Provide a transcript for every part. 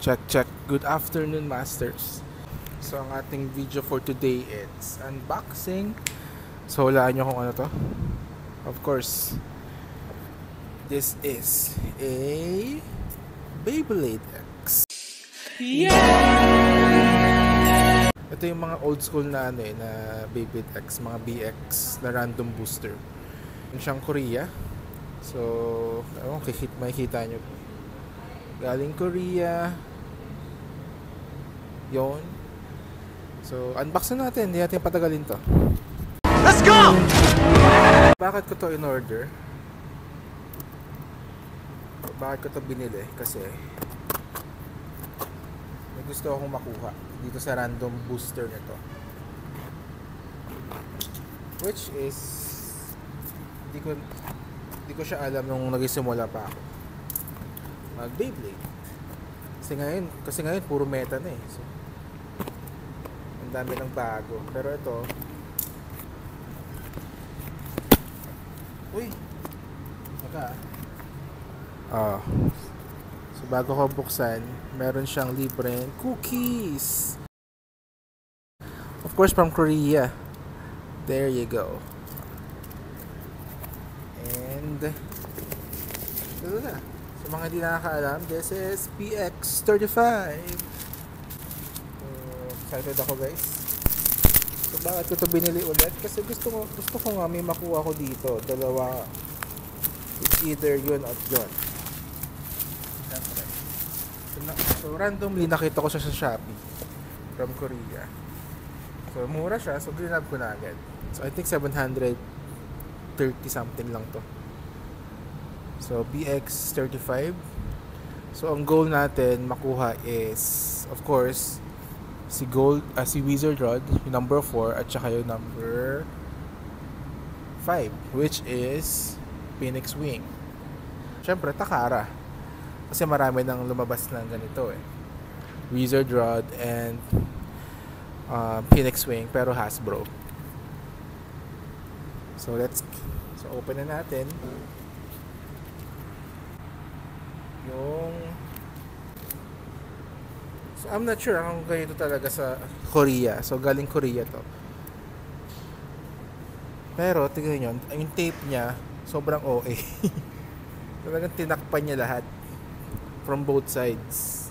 Check, check. Good afternoon, masters. So, ang ating video for today is unboxing. So, hulaan nyo kung ano to. Of course, this is a Beyblade X. Yeah! Ito yung mga old school na na Beyblade X, mga BX na random booster. Yung siyang Korea. So, makikita nyo. Galing Korea. Yon. So, unbox na natin. Hindi natin patagalin to. Let's go! Bakit ko to in-order? Bakit ko to binili? Kasi may gusto akong makuha dito sa random booster nito. Which is hindi ko siya alam nung nagsimula pa ako mag Beyblade. Kasi ngayon puro meta na eh. So, ang dami ng bago. Pero ito, uy, so bago ko buksan, meron siyang libreng cookies. Of course from Korea. There you go. And ito na. Sa mga hindi nakakaalam, this is PX35. Excited ako, guys. So bakit ko ito binili ulit? Kasi gusto ko nga may makuha ko dito. Dalawa. It's either yun at yun. So randomly nakita ko siya sa Shopee from Korea. So mura siya. So grab ko na agad. So I think 730 something lang to. So BX35. So ang goal natin makuha is of course si Wizard Rod, yung number 4 at saka yung number 5, which is Phoenix Wing. Syempre Takara. Kasi marami nang lumabas ng ganito eh. Wizard Rod and Phoenix Wing pero Hasbro. So open na natin yung I'm not sure kung ganito talaga sa Korea. So galing Korea to. Pero tingnan nyo, yung tape niya sobrang OA. Talagang tinakpan niya lahat from both sides.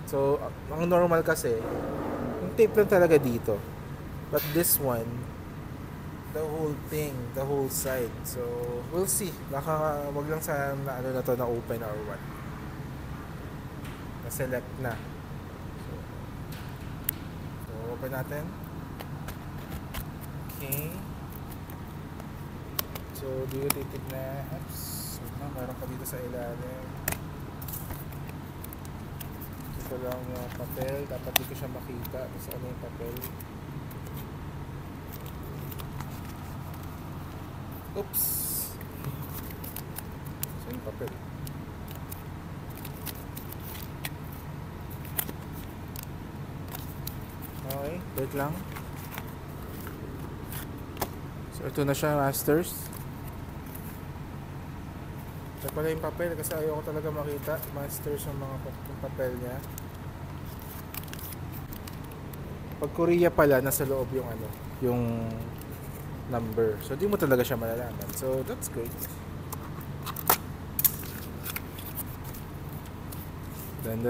So ang normal kasi yung tape lang talaga dito. But this one, the whole thing, the whole side. So we'll see. Baka wag lang sa na to na open or what. Na-select na. So open natin. Okay. So dito titig na apps. Meron pa dito sa ilalim. Ito lang yung papel. Dapat di ko siya makita. Saan yung papel? Oops! Saan yung papel? Okay, wait lang. So ito na siya, masters. Ito pala yung papel kasi ayoko talaga makita, masters, yung mga papel niya. Pag Korea pala, nasa loob yung yung number. So di mo talaga siya malalaman. So that's great. Dan.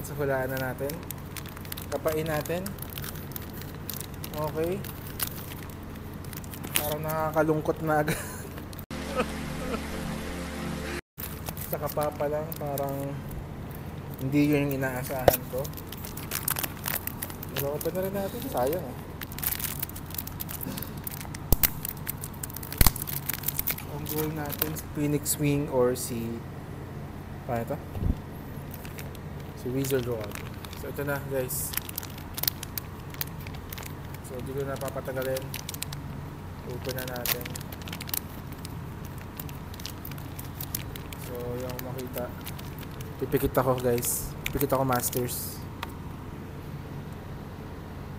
So hulaan na natin. Kapain natin. Okay. Parang nakakalungkot na agad. Sa kapa pa lang, parang hindi yun yung inaasahan ko. Pero open na rin natin. Sayang eh. Ang goal natin Phoenix Wing or paano ito? Si Wizard Rod. So ito na guys. So dito na papatagalin. Open na natin. So yung makita, pipikit ako guys. Pipikit ako, masters.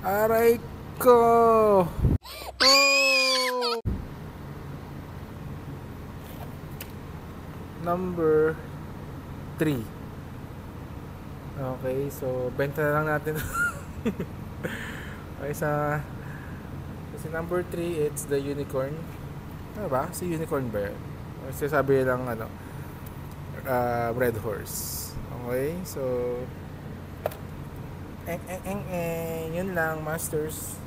Aray ko! Oh! Number 3. Okay, so benta na lang natin. Okay, kasi number 3, it's the unicorn. Ano ba? Si unicorn ba yun? O sasabi lang red horse. Okay, so yun lang, masters.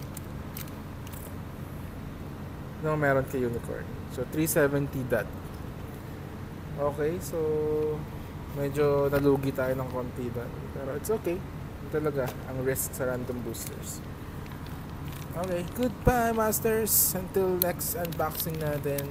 No, meron kay unicorn. So 370 dot. Okay, so medyo nalugi tayo ng konti doon. Pero it's okay. Ito talaga ang risk sa random boosters. Okay, goodbye masters. Until next unboxing natin.